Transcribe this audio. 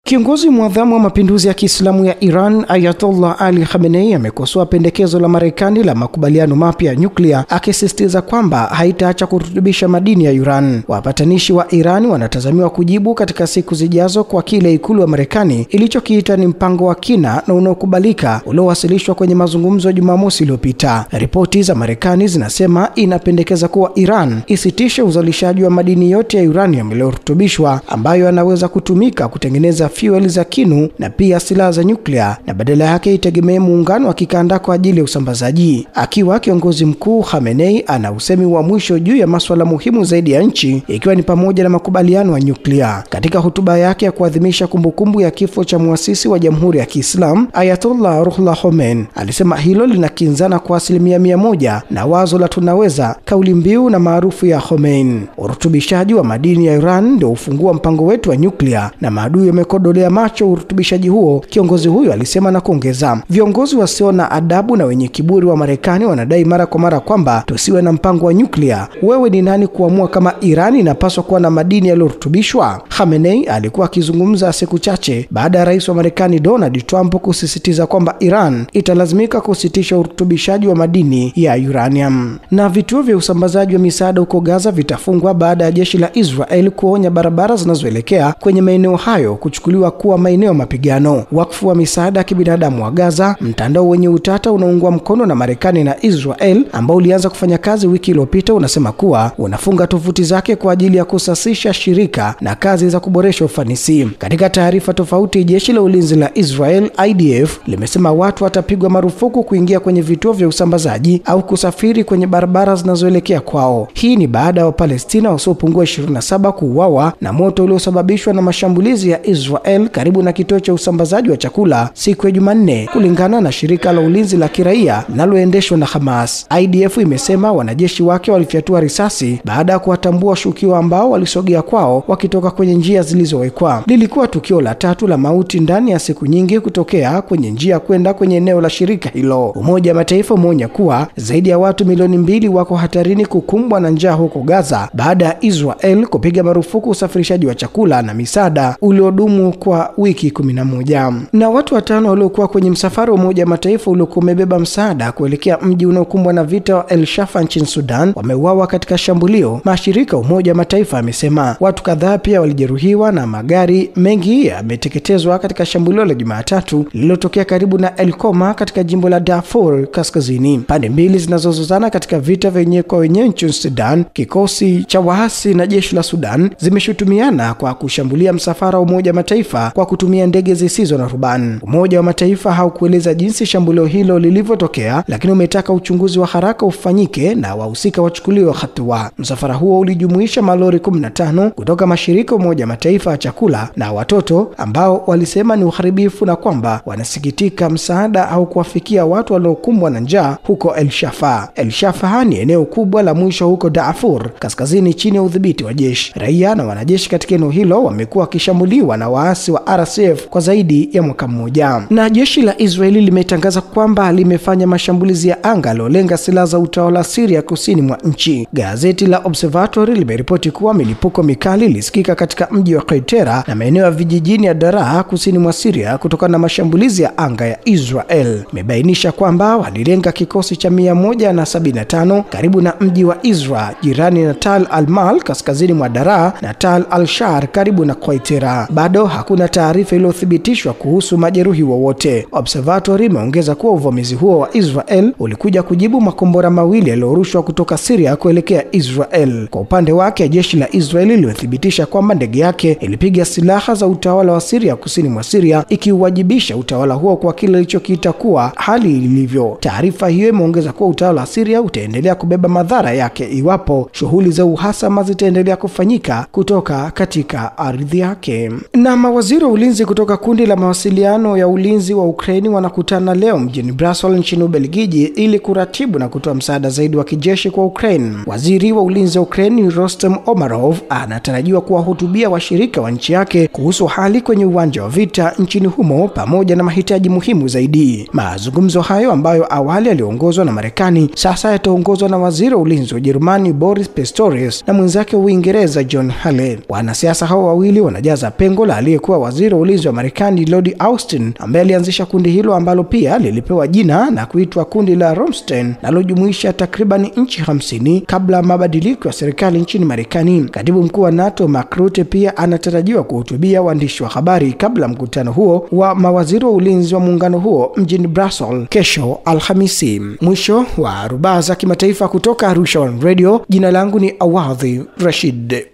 Kiongozi mwadhamu wa mapinduzi ya Kiislamu ya Iran, Ayatollah Ali Khamenei, amekosoa pendekezo la Marekani la makubaliano mapya ya nyuklia, akisisitiza kwamba haitaacha kurutubisha madini ya urani. Wapatanishi wa Iran wanatazamiwa kujibu katika siku zijazo kwa kile ikulu ya Marekani ilichokiita ni mpango wa kina na unaokubalika uliowasilishwa kwenye mazungumzo Jumamosi iliyopita. Ripoti za Marekani zinasema inapendekeza kuwa Iran isitishe uzalishaji wa madini yote ya uranium iliyorutubishwa ambayo yanaweza kutumika kutengeneza fuel za kinu na pia silaha za nyuklia, na badala yake itegemee muungano wa kikanda kwa ajili ya usambazaji. Akiwa kiongozi mkuu, Khamenei ana usemi wa mwisho juu ya masuala muhimu zaidi ya nchi, ikiwa ni pamoja na makubaliano ya nyuklia. Katika hotuba yake ya kuadhimisha kumbukumbu ya kifo cha muasisi wa Jamhuri ya Kiislamu, Ayatollah Ruhollah Khomeini alisema hilo linakinzana kwa 100% na wazo la tunaweza, kauli mbiu na maarufu ya Khomeini. Urutubishaji wa madini ya urani ndio ufungua mpango wetu wa nyuklia na maadui yamekodolea macho urutubishaji huo, kiongozi huyo alisema na kuongeza, viongozi wasio na adabu na wenye kiburi wa Marekani wanadai mara kwa mara kwamba tusiwe na mpango wa nyuklia. Wewe ni nani kuamua kama Iran inapaswa kuwa na madini yaliyorutubishwa? Khamenei alikuwa akizungumza siku chache baada ya rais wa Marekani Donald Trump kusisitiza kwamba Iran italazimika kusitisha urutubishaji wa madini ya uranium. Na vituo vya usambazaji wa misaada huko Gaza vitafungwa baada ya jeshi la Israel kuonya barabara zinazoelekea kwenye maeneo hayo kuchukuliwa kuwa maeneo mapigano. Wakfu wa misaada ya kibinadamu wa Gaza, mtandao wenye utata unaoungwa mkono na Marekani na Israel, ambao ulianza kufanya kazi wiki iliyopita, unasema kuwa unafunga tovuti zake kwa ajili ya kusasisha shirika na kazi za kuboresha ufanisi. Katika taarifa tofauti, jeshi la ulinzi la Israel IDF limesema watu watapigwa marufuku kuingia kwenye vituo vya usambazaji au kusafiri kwenye barabara zinazoelekea kwao. Hii ni baada ya Wapalestina wasiopungua 27 kuuawa na moto uliosababishwa na mashambulizi ya Israel karibu na kituo cha usambazaji wa chakula siku ya Jumanne, kulingana na shirika la ulinzi la kiraia linaloendeshwa na Hamas. IDF imesema wanajeshi wake walifyatua risasi baada ya kuwatambua washukiwa ambao walisogea kwao wakitoka kwenye njia zilizowekwa. Lilikuwa tukio la tatu la mauti ndani ya siku nyingi kutokea kwenye njia kwenda kwenye eneo la shirika hilo. Umoja wa Mataifa umeonya kuwa zaidi ya watu milioni 2 wako hatarini kukumbwa na njaa huko Gaza baada ya Israel kupiga marufuku usafirishaji wa chakula na misaada uliodumu kwa wiki 11. Na watu 5 waliokuwa kwenye msafara wa Umoja wa Mataifa uliokuwa umebeba msaada kuelekea mji unaokumbwa na vita wa El Shafa nchini Sudan wameuawa katika shambulio, mashirika ya Umoja wa Mataifa yamesema. Watu kadhaa pia walijeruhiwa na magari mengi yameteketezwa katika shambulio la Jumatatu lililotokea karibu na El Koma katika jimbo la Darfur Kaskazini. Pande mbili zinazozozana katika vita vyenyewe kwa wenyewe nchini Sudan, kikosi cha waasi na jeshi la Sudan, zimeshutumiana kwa kushambulia msafara wa Umoja wa Mataifa kwa kutumia ndege zisizo na rubani. Umoja wa Mataifa haukueleza jinsi shambulio hilo lilivyotokea, lakini umetaka uchunguzi wa haraka ufanyike na wahusika wachukuliwe hatua. Msafara huo ulijumuisha malori 15 kutoka mashirika ya Umoja wa Mataifa ya chakula na watoto, ambao walisema ni uharibifu na kwamba wanasikitika msaada au kuwafikia watu waliokumbwa na njaa huko El Shafa. El Shafa ni eneo kubwa la mwisho huko Darfur Kaskazini chini ya udhibiti wa jeshi. Raia na wanajeshi katika eneo hilo wamekuwa wakishambuliwa na waasi wa RSF kwa zaidi ya mwaka mmoja. Na jeshi la Israeli limetangaza kwamba limefanya mashambulizi ya anga yaliyolenga silaha za utawala Syria kusini mwa nchi. Gazeti la Observatory limeripoti kuwa milipuko mikali ilisikika katika mji wa Qaitera na maeneo ya vijijini ya Daraa kusini mwa Syria kutokana na mashambulizi ya anga ya Israel. Imebainisha kwamba walilenga kikosi cha 175 karibu na mji wa Isra jirani na Tal al-Mal kaskazini mwa Daraa na Tal al-Shar karibu na Qaitera. Bado hakuna taarifa iliyothibitishwa kuhusu majeruhi wowote. Observatory imeongeza kuwa uvamizi huo wa Israel ulikuja kujibu makombora mawili yaliyorushwa kutoka Syria kuelekea Israel. Kwa upande wake, jeshi la Israeli limethibitisha kwamba ndege yake ilipiga silaha za utawala wa Syria kusini mwa Syria, ikiuwajibisha utawala huo kwa kile ilichokiita kuwa hali ilivyo. Taarifa hiyo imeongeza kuwa utawala wa Syria utaendelea kubeba madhara yake iwapo shughuli za uhasama zitaendelea kufanyika kutoka katika ardhi yake. Na mawaziri wa ulinzi kutoka kundi la mawasiliano ya ulinzi wa Ukraine wanakutana leo mjini Brussels nchini Ubelgiji ili kuratibu na kutoa msaada zaidi wa kijeshi kwa Ukraine. Waziri wa ulinzi wa Ukraine Rostem Omarov anatarajiwa kuwahutubia washirika wa nchi yake kuhusu hali kwenye uwanja wa vita nchini humo pamoja na mahitaji muhimu zaidi. Mazungumzo hayo ambayo awali yaliongozwa na Marekani sasa yataongozwa na waziri wa ulinzi wa Ujerumani Boris Pistorius na mwenzake wa Uingereza John Hale. Wanasiasa hao wawili wanajaza pengo la aliyekuwa waziri wa ulinzi wa Marekani Lloyd Austin, ambaye alianzisha kundi hilo ambalo pia lilipewa jina na kuitwa kundi la Ramstein, nalojumuisha takriban nchi 50 kabla mabadiliko ya serikali nchini Marekani. Katibu mkuu wa NATO Mark Rutte pia anatarajiwa kuhutubia waandishi wa habari kabla mkutano huo wa mawaziri wa ulinzi wa muungano huo mjini Brussels kesho Alhamisi. Mwisho wa rubaa za kimataifa kutoka Arusha One Radio. Jina langu ni Awadhi Rashid.